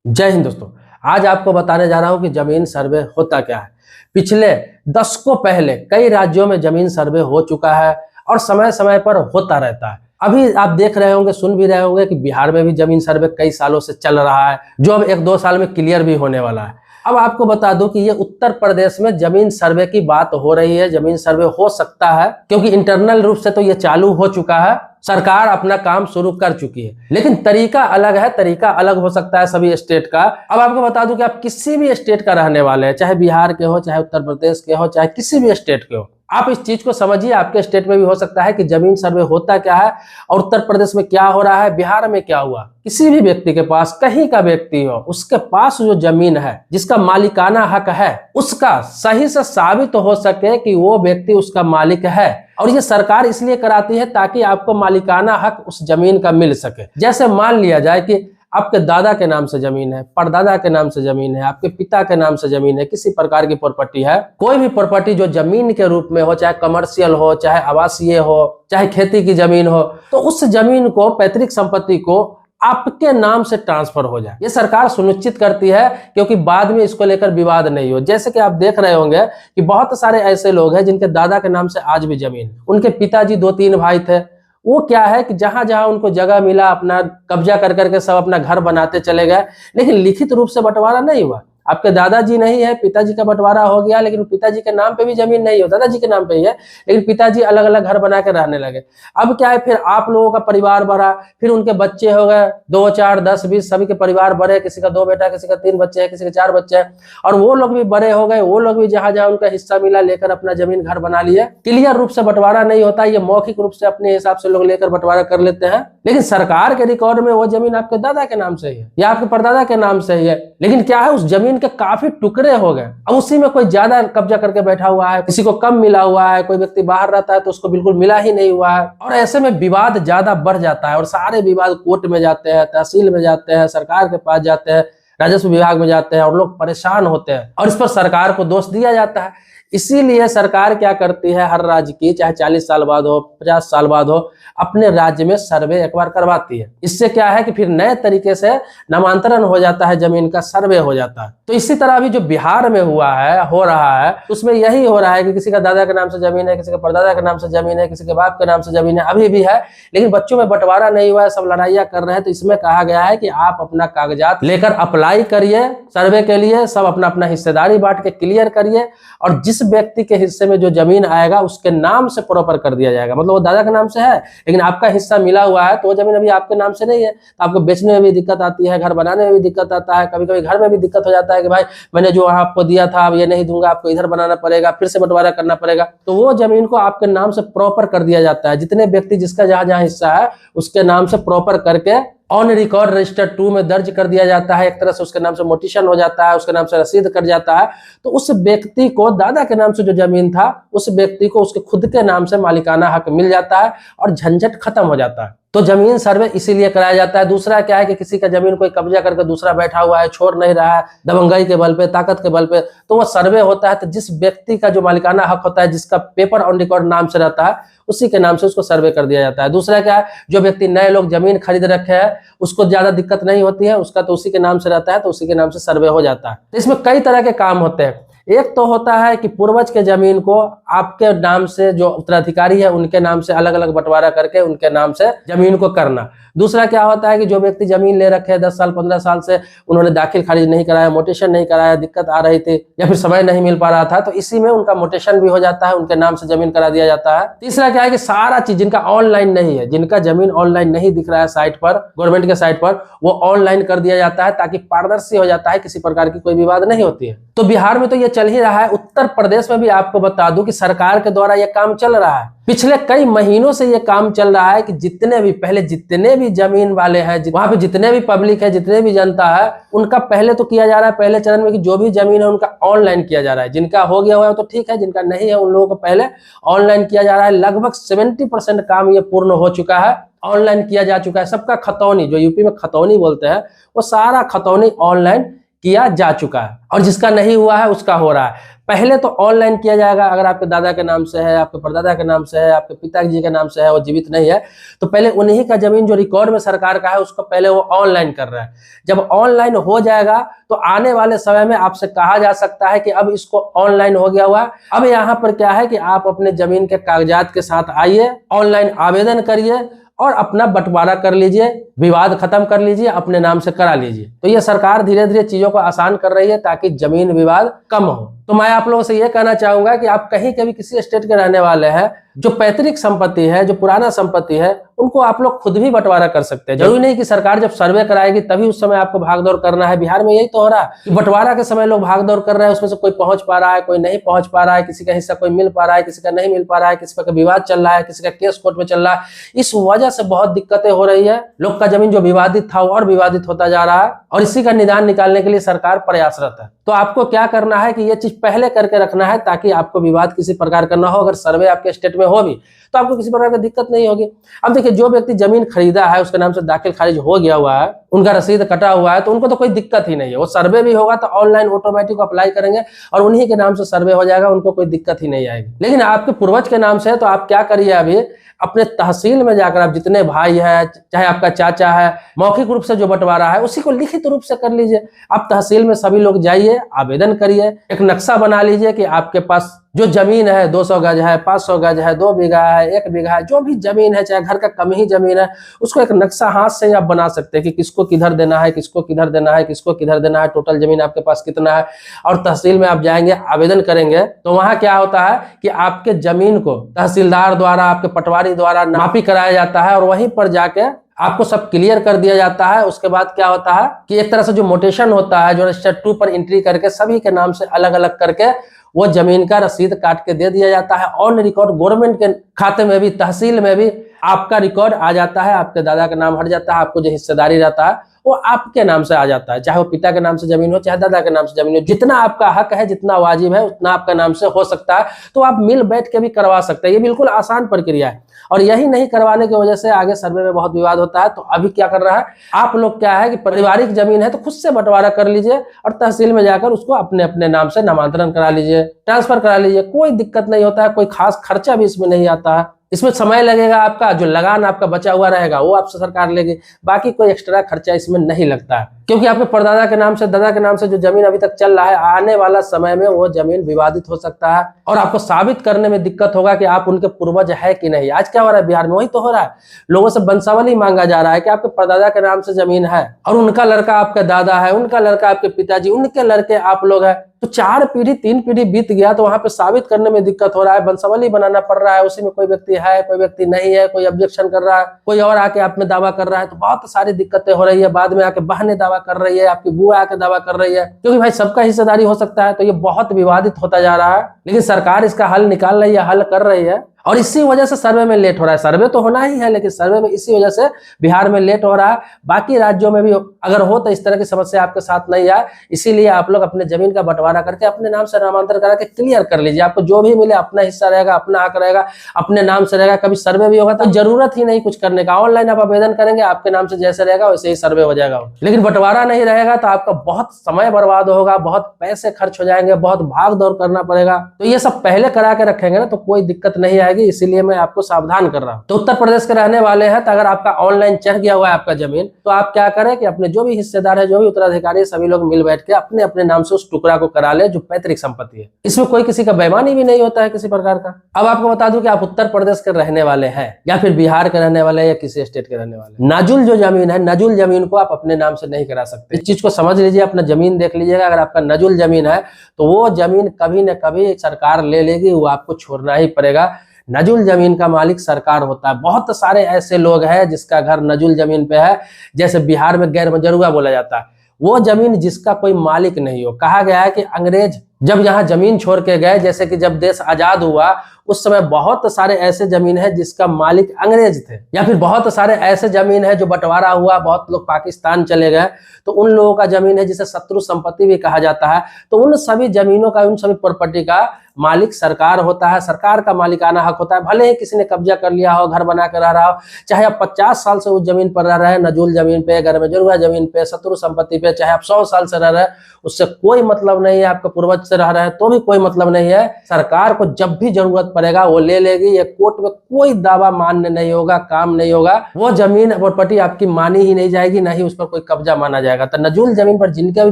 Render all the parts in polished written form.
जय हिंद दोस्तों। आज आपको बताने जा रहा हूं कि जमीन सर्वे होता क्या है। पिछले दशकों पहले कई राज्यों में जमीन सर्वे हो चुका है और समय समय पर होता रहता है। अभी आप देख रहे होंगे, सुन भी रहे होंगे कि बिहार में भी जमीन सर्वे कई सालों से चल रहा है, जो अब 1-2 साल में क्लियर भी होने वाला है। अब आपको बता दूं कि ये उत्तर प्रदेश में जमीन सर्वे की बात हो रही है। जमीन सर्वे हो सकता है क्योंकि इंटरनल रूप से तो ये चालू हो चुका है, सरकार अपना काम शुरू कर चुकी है, लेकिन तरीका अलग है। तरीका अलग हो सकता है सभी स्टेट का। अब आपको बता दूं कि आप किसी भी स्टेट का रहने वाले हैं, चाहे बिहार के हो, चाहे उत्तर प्रदेश के हो, चाहे किसी भी स्टेट के हो, आप इस चीज को समझिए। आपके स्टेट में भी हो सकता है कि जमीन सर्वे होता क्या है और उत्तर प्रदेश में क्या हो रहा है, बिहार में क्या हुआ। किसी भी व्यक्ति के पास, कहीं का व्यक्ति हो, उसके पास जो जमीन है, जिसका मालिकाना हक है, उसका सही से साबित हो सके कि वो व्यक्ति उसका मालिक है। और ये सरकार इसलिए कराती है ताकि आपको मालिकाना हक उस जमीन का मिल सके। जैसे मान लिया जाए कि आपके दादा के नाम से जमीन है, परदादा के नाम से जमीन है, आपके पिता के नाम से जमीन है, किसी प्रकार की प्रॉपर्टी है, कोई भी प्रॉपर्टी जो जमीन के रूप में हो, चाहे कमर्शियल हो, चाहे आवासीय हो, चाहे खेती की जमीन हो, तो उस जमीन को, पैतृक संपत्ति को आपके नाम से ट्रांसफर हो जाए। ये सरकार सुनिश्चित करती है क्योंकि बाद में इसको लेकर विवाद नहीं हो। जैसे कि आप देख रहे होंगे कि बहुत सारे ऐसे लोग हैं जिनके दादा के नाम से आज भी जमीन, उनके पिताजी 2-3 भाई थे, वो क्या है कि जहां जहां उनको जगह मिला अपना कब्जा कर करके सब अपना घर बनाते चले गए, लेकिन लिखित रूप से बंटवारा नहीं हुआ। आपके दादाजी नहीं है, पिताजी का बंटवारा हो गया, लेकिन पिताजी के नाम पे भी जमीन नहीं हो, दादाजी के नाम पे ही है, लेकिन पिताजी अलग अलग घर बना के रहने लगे। अब क्या है, फिर आप लोगों का परिवार बढ़ा, फिर उनके बच्चे हो गए, 2, 4, 10, 20, सभी के परिवार बढ़े, किसी का 2 बेटा, किसी का 3 बच्चे हैं, किसी के 4 बच्चे हैं, और वो लोग भी बड़े हो गए। वो लोग भी जहां जहां उनका हिस्सा मिला लेकर अपना जमीन घर बना लिए। क्लियर रूप से बंटवारा नहीं होता, ये मौखिक रूप से अपने हिसाब से लोग लेकर बंटवारा कर लेते हैं, लेकिन सरकार के रिकॉर्ड में वो जमीन आपके दादा के नाम से ही है या आपके परदादा के नाम से ही है। लेकिन क्या है, उस जमीन के काफी टुकड़े हो गए। अब उसी में कोई ज्यादा कब्जा करके बैठा हुआ है, किसी को कम मिला हुआ है, कोई व्यक्ति बाहर रहता है तो उसको बिल्कुल मिला ही नहीं हुआ है, और ऐसे में विवाद ज्यादा बढ़ जाता है और सारे विवाद कोर्ट में जाते हैं, तहसील में जाते हैं, सरकार के पास जाते हैं, राजस्व विभाग में जाते हैं, और लोग परेशान होते हैं और इस पर सरकार को दोष दिया जाता है। इसीलिए सरकार क्या करती है, हर राज्य की, चाहे 40 साल बाद हो, 50 साल बाद हो, अपने राज्य में सर्वे एक बार करवाती है। इससे क्या है कि फिर नए तरीके से नामांतरण हो जाता है, जमीन का सर्वे हो जाता है। तो इसी तरह अभी जो बिहार में हुआ है, हो रहा है, उसमें यही हो रहा है कि किसी का दादा के नाम से जमीन है, किसी का परदादा के नाम से जमीन है, किसी के बाप के नाम से जमीन है, अभी भी है, लेकिन बच्चों में बंटवारा नहीं हुआ है, सब लड़ाइयां कर रहे हैं। तो इसमें कहा गया है कि आप अपना कागजात लेकर अप्लाई करिए सर्वे के लिए, सब अपना अपना हिस्सेदारी बांट के क्लियर करिए, और जिस व्यक्ति के हिस्से में जो जमीन आएगा उसके नाम से प्रॉपर कर दिया जाएगा। मतलब वो दादा के नाम से है लेकिन आपका हिस्सा मिला हुआ है, तो वो जमीन अभी आपके नाम से नहीं है, तो आपको बेचने में भी दिक्कत आती है, घर बनाने में भी दिक्कत आता है, कभी कभी घर में भी दिक्कत हो जाता है कि भाई मैंने जो वहां आपको दिया था अब ये नहीं दूंगा, आपको इधर बनाना पड़ेगा, फिर से बंटवारा करना पड़ेगा। तो वो जमीन को आपके नाम से प्रॉपर कर दिया जाता है। जितने व्यक्ति जिसका जहां जहां हिस्सा है उसके नाम से प्रॉपर करके ऑन रिकॉर्ड रजिस्टर 2 में दर्ज कर दिया जाता है। एक तरह से उसके नाम से मोटिशन हो जाता है, उसके नाम से रसीद कट जाता है। तो उस व्यक्ति को, दादा के नाम से जो जमीन था, उस व्यक्ति को उसके खुद के नाम से मालिकाना हक मिल जाता है और झंझट खत्म हो जाता है। तो जमीन सर्वे इसीलिए कराया जाता है। दूसरा क्या है कि किसी का जमीन कोई कब्जा करके दूसरा बैठा हुआ है, छोड़ नहीं रहा है, दबंगाई के बल पे, ताकत के बल पे, तो वो सर्वे होता है। तो जिस व्यक्ति का जो मालिकाना हक होता है, जिसका पेपर ऑन रिकॉर्ड नाम से रहता है, उसी के नाम से उसको सर्वे कर दिया जाता है। दूसरा क्या है, जो व्यक्ति नए लोग जमीन खरीद रखे हैं उसको ज्यादा दिक्कत नहीं होती है, उसका तो उसी के नाम से रहता है, तो उसी के नाम से सर्वे हो जाता है। तो इसमें कई तरह के काम होते हैं। एक तो होता है कि पूर्वज के जमीन को आपके नाम से, जो उत्तराधिकारी है उनके नाम से अलग अलग बंटवारा करके उनके नाम से जमीन को करना। दूसरा क्या होता है कि जो व्यक्ति जमीन ले रखे हैं 10 साल 15 साल से, उन्होंने दाखिल खारिज नहीं कराया, मोटेशन नहीं कराया, दिक्कत आ रही थी या फिर समय नहीं मिल पा रहा था, तो इसी में उनका मोटेशन भी हो जाता है, उनके नाम से जमीन करा दिया जाता है। तीसरा क्या है कि सारा चीज जिनका ऑनलाइन नहीं है, जिनका जमीन ऑनलाइन नहीं दिख रहा है साइट पर, गवर्नमेंट के साइट पर, वो ऑनलाइन कर दिया जाता है ताकि पारदर्शी हो जाता है, किसी प्रकार की कोई विवाद नहीं होती है। तो बिहार में तो ये चल ही रहा है। उत्तर प्रदेश में भी आपको बता दूं कि सरकार के द्वारा ये काम चल रहा है। पिछले कई महीनों से ये काम चल रहा है कि जितने भी जमीन वाले हैं, वहां पे जितने भी पब्लिक है, जितने भी जनता है, उनका पहले तो किया जा रहा है, पहले चरण में कि जो भी जमीन है उनका ऑनलाइन किया जा रहा है। जिनका हो गया हुआ है तो ठीक है, जिनका नहीं है उन लोगों को पहले ऑनलाइन किया जा रहा है। लगभग 70% काम ये पूर्ण हो चुका है, ऑनलाइन किया जा चुका है। सबका खतौनी, जो यूपी में खतौनी बोलते हैं, वो सारा खतौनी ऑनलाइन किया जा चुका है, और जिसका नहीं हुआ है उसका हो रहा है। पहले तो ऑनलाइन किया जाएगा, अगर आपके दादा के नाम से है, आपके परदादा के नाम से है, आपके पिताजी के नाम से है, वो जीवित नहीं है, तो पहले उन्हीं का जमीन जो रिकॉर्ड में सरकार का है उसको पहले वो ऑनलाइन कर रहा है। जब ऑनलाइन हो जाएगा तो आने वाले समय में आपसे कहा जा सकता है कि अब इसको ऑनलाइन हो गया हुआ। अब यहाँ पर क्या है कि आप अपने जमीन के कागजात के साथ आइए, ऑनलाइन आवेदन करिए और अपना बंटवारा कर लीजिए, विवाद खत्म कर लीजिए, अपने नाम से करा लीजिए। तो ये सरकार धीरे धीरे चीजों को आसान कर रही है ताकि जमीन विवाद कम हो। तो मैं आप लोगों से ये कहना चाहूंगा कि आप कहीं के भी किसी स्टेट के रहने वाले हैं, जो पैतृक संपत्ति है, जो पुराना संपत्ति है, उनको आप लोग खुद भी बंटवारा कर सकते हैं। जरूरी नहीं कि सरकार जब सर्वे कराएगी तभी उस समय आपको भागदौड़ करना है। बिहार में यही तो हो रहा है कि बंटवारा के समय लोग भागदौड़ कर रहे हैं, उसमें से कोई पहुंच पा रहा है, कोई नहीं पहुंच पा रहा है, किसी का हिस्सा कोई मिल पा रहा है, किसी का नहीं मिल पा रहा है, किसी का विवाद चल रहा है, किसी का केस कोर्ट में चल रहा है। इस वजह से बहुत दिक्कतें हो रही है। लोग का जमीन जो विवादित था और विवादित होता जा रहा है, और इसी का निदान निकालने के लिए सरकार प्रयासरत है। तो आपको क्या करना है कि ये चीज पहले करके रखना है ताकि आपको विवाद किसी प्रकार का ना हो। अगर सर्वे आपके स्टेट में हो भी तो आपको किसी प्रकार की दिक्कत नहीं होगी। अब देखिए, जो व्यक्ति जमीन खरीदा है, उसके नाम से दाखिल खारिज हो गया हुआ है, उनका रसीद कटा हुआ है, तो उनको तो कोई दिक्कत ही नहीं है। वो सर्वे भी होगा तो ऑनलाइन ऑटोमेटिक अप्लाई करेंगे और उन्हीं के नाम से सर्वे हो जाएगा, उनको कोई दिक्कत ही नहीं आएगी। लेकिन आपके पूर्वज के नाम से है तो आप क्या करिए, अभी अपने तहसील में जाकर आप जितने भाई है, चाहे आपका चाचा है, मौखिक रूप से जो बंटवारा है उसी को लिखित रूप से कर लीजिए। आप तहसील में सभी लोग जाइए, आवेदन करिए, एक नक्शा बना लीजिए कि आपके पास जो जमीन है 200 गज है, 500 गज है, 2 बीघा है, 1 बीघा है, जो भी जमीन है, चाहे घर का कम ही जमीन है, उसको एक नक्शा हाथ से आप बना सकते हैं कि किसको किधर देना है, किसको किधर देना है, किसको किधर देना है, टोटल जमीन आपके पास कितना है। और तहसील में आप जाएंगे, आवेदन करेंगे, तो वहां क्या होता है कि आपके जमीन को तहसीलदार द्वारा, आपके पटवारी द्वारा नापी कराया जाता है और वहीं पर जाके आपको सब क्लियर कर दिया जाता है। उसके बाद क्या होता है कि एक तरह से जो मोटेशन होता है, जो रजिस्टर 2 पर एंट्री करके सभी के नाम से अलग अलग करके वो जमीन का रसीद काट के दे दिया जाता है। ऑन रिकॉर्ड गवर्नमेंट के खाते में भी, तहसील में भी आपका रिकॉर्ड आ जाता है, आपके दादा का नाम हट जाता है, आपको जो हिस्सेदारी रहता है वो आपके नाम से आ जाता है। चाहे वो पिता के नाम से जमीन हो, चाहे दादा के नाम से जमीन हो, जितना आपका हक है, जितना वाजिब है, उतना आपका नाम से हो सकता है। तो आप मिल बैठ के भी करवा सकते हैं। ये बिल्कुल आसान प्रक्रिया है। और यही नहीं करवाने की वजह से आगे सर्वे में बहुत विवाद होता है। तो अभी क्या कर रहा है, आप लोग क्या है कि पारिवारिक जमीन है तो खुद से बंटवारा कर लीजिए और तहसील में जाकर उसको अपने अपने नाम से नामांतरण करा लीजिए, ट्रांसफर करा लीजिए। कोई दिक्कत नहीं होता है, कोई खास खर्चा भी इसमें नहीं आता है। इसमें समय लगेगा, आपका जो लगान आपका बचा हुआ रहेगा वो आपसे सरकार लेगी, बाकी कोई एक्स्ट्रा खर्चा इसमें नहीं लगता है। क्योंकि आपके परदादा के नाम से, दादा के नाम से जो जमीन अभी तक चल रहा है, आने वाला समय में वो जमीन विवादित हो सकता है और आपको साबित करने में दिक्कत होगा कि आप उनके पूर्वज है कि नहीं। आज क्या हो रहा है बिहार में, वही तो हो रहा है। लोगों से वंशावली मांगा जा रहा है कि आपके परदादा के नाम से जमीन है और उनका लड़का आपका दादा है, उनका लड़का आपके पिताजी, उनके लड़के आप लोग हैं। तो 4 पीढ़ी 3 पीढ़ी बीत गया तो वहां पे साबित करने में दिक्कत हो रहा है, वंशावली बनाना पड़ रहा है। उसी में कोई व्यक्ति है, कोई व्यक्ति नहीं है, कोई ऑब्जेक्शन कर रहा है, कोई और आके आप में दावा कर रहा है। तो बहुत सारी दिक्कतें हो रही है। बाद में आके बहनें दावा कर रही है, आपकी बुआ आके दावा कर रही है, क्योंकि भाई सबका हिस्सेदारी हो सकता है। तो ये बहुत विवादित होता जा रहा है, लेकिन सरकार इसका हल निकाल रही है, हल कर रही है। और इसी वजह से सर्वे में लेट हो रहा है। सर्वे तो होना ही है, लेकिन सर्वे में इसी वजह से बिहार में लेट हो रहा है। बाकी राज्यों में भी अगर हो तो इस तरह की समस्या आपके साथ नहीं आए। इसीलिए आप लोग अपने जमीन का बंटवारा करके अपने नाम से नामांतरण करा के क्लियर कर लीजिए। आपको जो भी मिले अपना हिस्सा रहेगा, अपना हक रहेगा, अपने नाम से रहेगा। कभी सर्वे भी होगा तो जरूरत ही नहीं कुछ करने का, ऑनलाइन आप आवेदन करेंगे, आपके नाम से जैसे रहेगा वैसे ही सर्वे हो जाएगा। लेकिन बंटवारा नहीं रहेगा तो आपका बहुत समय बर्बाद होगा, बहुत पैसे खर्च हो जाएंगे, बहुत भाग दौड़ करना पड़ेगा। तो ये सब पहले करा के रखेंगे ना तो कोई दिक्कत नहीं आएगी। इसीलिए मैं आपको सावधान कर रहा हूं। तो उत्तर प्रदेश के रहने वाले हैं तो अगर आपका ऑनलाइन चढ़ गया हुआ है आपका जमीन, तो आप क्या करें कि अपने जो भी हिस्सेदार है, जो भी उत्तराधिकारी, सभी लोग मिल बैठ के अपने अपने नाम से उस टुकड़ा को करा ले जो पैतृक संपत्ति है। इसमें कोई किसी का बेईमानी भी नहीं होता है किसी प्रकार का। अब आपको बता दूं कि आप उत्तर प्रदेश के रहने वाले हैं या फिर बिहार के रहने वाले या किसी स्टेट के रहने वाले, नाजुल जो जमीन है, नजुल जमीन को आप अपने नाम से नहीं करा सकते। इस चीज को समझ लीजिए, अपना जमीन देख लीजिएगा। अगर आपका नजुल जमीन है तो वो जमीन कभी न कभी सरकार ले लेगी, वो आपको छोड़ना ही पड़ेगा। नजुल जमीन का मालिक सरकार होता है। बहुत सारे ऐसे लोग हैं जिसका घर नजुल जमीन पे है, जैसे बिहार में गैर मजरूआ बोला जाता है। वो जमीन जिसका कोई मालिक नहीं हो। कहा गया है कि अंग्रेज जब यहाँ जमीन छोड़ के गए, जैसे कि जब देश आजाद हुआ उस समय बहुत सारे ऐसे जमीन है जिसका मालिक अंग्रेज थे, या फिर बहुत सारे ऐसे जमीन है जो बंटवारा हुआ, बहुत लोग पाकिस्तान चले गए, तो उन लोगों का जमीन है जिसे शत्रु संपत्ति भी कहा जाता है। तो उन सभी जमीनों का, उन सभी प्रॉपर्टी का मालिक सरकार होता है, सरकार का मालिकाना हक होता है। भले ही किसी ने कब्जा कर लिया हो, घर बना कर रह रहा हो, चाहे आप 50 साल से उस जमीन पर रह रहे हैं, नजूल जमीन पे, घर में जुड़वा जमीन पे, शत्रु संपत्ति पे, चाहे आप 100 साल से रह रहे हैं, उससे कोई मतलब नहीं है। आपका पूर्वज से रह रहे हैं तो भी कोई मतलब नहीं है। सरकार को जब भी जरूरत पड़ेगा वो ले लेगी। ये कोर्ट में कोई दावा मान्य नहीं होगा, काम नहीं होगा। वो जमीन प्रॉपर्टी आपकी मानी ही नहीं जाएगी, ना ही उस पर कोई कब्जा माना जाएगा। तो नजूल जमीन पर जिनका भी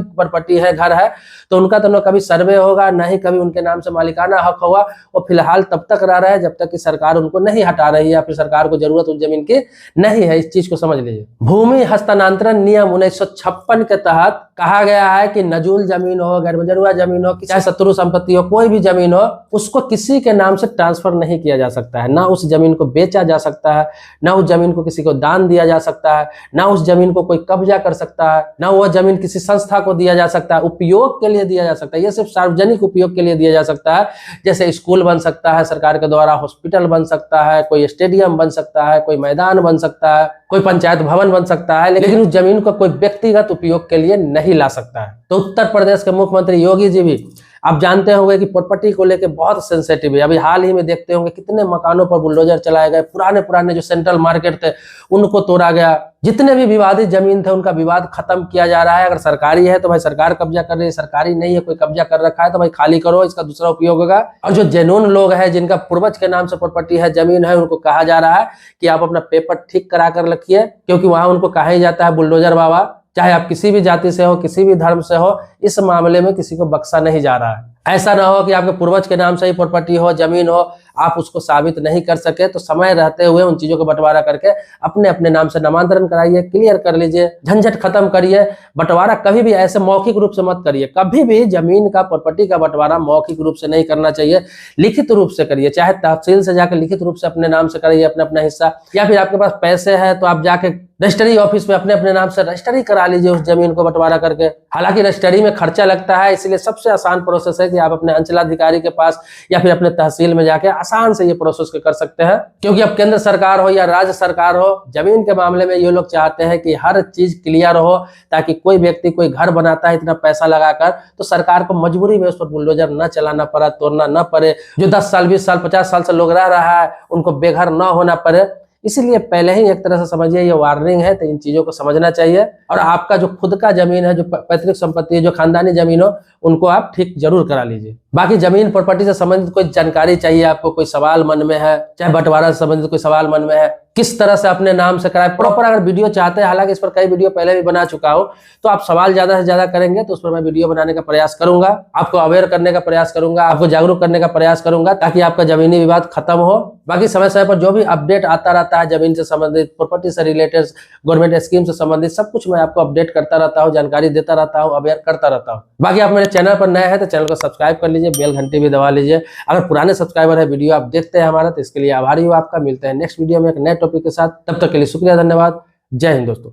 प्रॉपर्टी है, घर है, तो उनका तो न कभी सर्वे होगा, ना ही कभी उनके नाम से मालिकाना हक होगा। वो फिलहाल तब तक रह रहा है जब तक कि सरकार उनको नहीं हटा रही है, या फिर सरकार को जरूरत उस जमीन की नहीं है। इस चीज को समझ लीजिए। भूमि हस्तांतरण नियम 1956 के तहत कहा गया है कि नजूल जमीन हो, गैर मजरूआ जमीन हो, चाहे शत्रु संपत्ति हो, कोई भी जमीन हो, उसको किसी के नाम से ट्रांसफर नहीं किया जा सकता है। ना उस जमीन को बेचा जा सकता है, ना उस जमीन को किसी को दान दिया जा सकता है, ना उस जमीन को कोई कब्जा कर सकता है, ना वह जमीन किसी संस्था को दिया जा सकता है। उपयोग के लिए दिया जा सकता है, ये सिर्फ सार्वजनिक उपयोग के लिए दिया जा सकता है। जैसे स्कूल बन सकता है सरकार के द्वारा, हॉस्पिटल बन सकता है, कोई स्टेडियम बन सकता है, कोई मैदान बन सकता है, कोई पंचायत भवन बन सकता है, लेकिन उस जमीन को कोई व्यक्तिगत उपयोग के लिए नहीं ला सकता है। तो उत्तर प्रदेश के मुख्यमंत्री योगी जी भी, आप जानते होंगे कि प्रॉपर्टी को लेकर बहुत सेंसिटिव है। अभी हाल ही में देखते होंगे कितने मकानों पर बुलडोजर चलाए गए, पुराने जो सेंट्रल मार्केट थे उनको तोड़ा गया। जितने भी विवादित जमीन थे उनका विवाद खत्म किया जा रहा है। अगर सरकारी है तो भाई सरकार कब्जा कर रही है, सरकारी नहीं है, कोई कब्जा कर रखा है तो भाई खाली करो, इसका दूसरा उपयोग होगा। और जो जेन्युइन लोग हैं, जिनका पूर्वज के नाम से प्रॉपर्टी है, जमीन है, उनको कहा जा रहा है कि आप अपना पेपर ठीक करा कर रखिए, क्योंकि वहां उनको कहा ही जाता है बुलडोजर बाबा। चाहे आप किसी भी जाति से हो, किसी भी धर्म से हो, इस मामले में किसी को बख्शा नहीं जा रहा है। ऐसा ना हो कि आपके पूर्वज के नाम से ही प्रॉपर्टी हो, जमीन हो, आप उसको साबित नहीं कर सके, तो समय रहते हुए उन चीजों को बंटवारा करके अपने अपने नाम से नामांतरण कराइए, क्लियर कर लीजिए, झंझट खत्म करिए। बंटवारा कभी भी ऐसे मौखिक रूप से मत करिए। कभी भी जमीन का, प्रॉपर्टी का बंटवारा मौखिक रूप से नहीं करना चाहिए, लिखित रूप से करिए। चाहे तहसील से जाकर लिखित रूप से अपने नाम से करिए अपना अपना हिस्सा, या फिर आपके पास पैसे है तो आप जाके रजिस्ट्री ऑफिस में अपने अपने नाम से रजिस्ट्री करा लीजिए उस जमीन को बंटवारा करके। हालांकि रजिस्ट्री में खर्चा लगता है, इसलिए सबसे आसान प्रोसेस है कि आप अपने अंचलाधिकारी के पास या फिर अपने तहसील में जाके आसान से ये प्रोसेस कर सकते हैं। क्योंकि अब केंद्र सरकार हो या राज्य सरकार हो, जमीन के मामले में ये लोग चाहते हैं कि हर चीज क्लियर हो, ताकि कोई व्यक्ति कोई घर बनाता है इतना पैसा लगाकर, तो सरकार को मजबूरी में उस पर बुलडोजर न चलाना पड़ा, तोड़ना न पड़े। जो 10 साल 20 साल 50 साल से लोग रह रहा है उनको बेघर न होना पड़े। इसीलिए पहले ही एक तरह से समझिए ये वार्निंग है, तो इन चीजों को समझना चाहिए। और आपका जो खुद का जमीन है, जो पैतृक संपत्ति है, जो खानदानी जमीन हो, उनको आप ठीक जरूर करा लीजिए। बाकी जमीन प्रॉपर्टी से संबंधित कोई जानकारी चाहिए आपको, कोई सवाल मन में है, चाहे बंटवारा से संबंधित कोई सवाल मन में है, किस तरह से अपने नाम से कराए, प्रॉपर अगर वीडियो चाहते हैं, हालांकि इस पर कई वीडियो पहले भी बना चुका हूं, तो आप सवाल ज्यादा से ज्यादा करेंगे तो उस पर मैं वीडियो बनाने का प्रयास करूंगा, आपको अवेयर करने का प्रयास करूंगा, आपको जागरूक करने का प्रयास करूंगा, ताकि आपका जमीनी विवाद खत्म हो। बाकी समय समय पर जो भी अपडेट आता रहता है जमीन से संबंधित, प्रॉपर्टी से रिलेटेड, गवर्नमेंट स्कीम से संबंधित, सब कुछ मैं आपको अपडेट करता रहता हूँ, जानकारी देता रहता हूँ, अवेयर करता रहता हूँ। बाकी आप मेरे चैनल पर नए हैं तो चैनल को सब्सक्राइब कर लीजिए, बेल घंटी भी दबा लीजिए। अगर पुराने सब्सक्राइबर है, वीडियो आप देखते हैं हमारा, तो इसके लिए आभारी हूँ आपका। मिलते हैं नेक्स्ट वीडियो में एक नए टॉपिक के साथ, तब तक के लिए शुक्रिया, धन्यवाद, जय हिंद दोस्तों।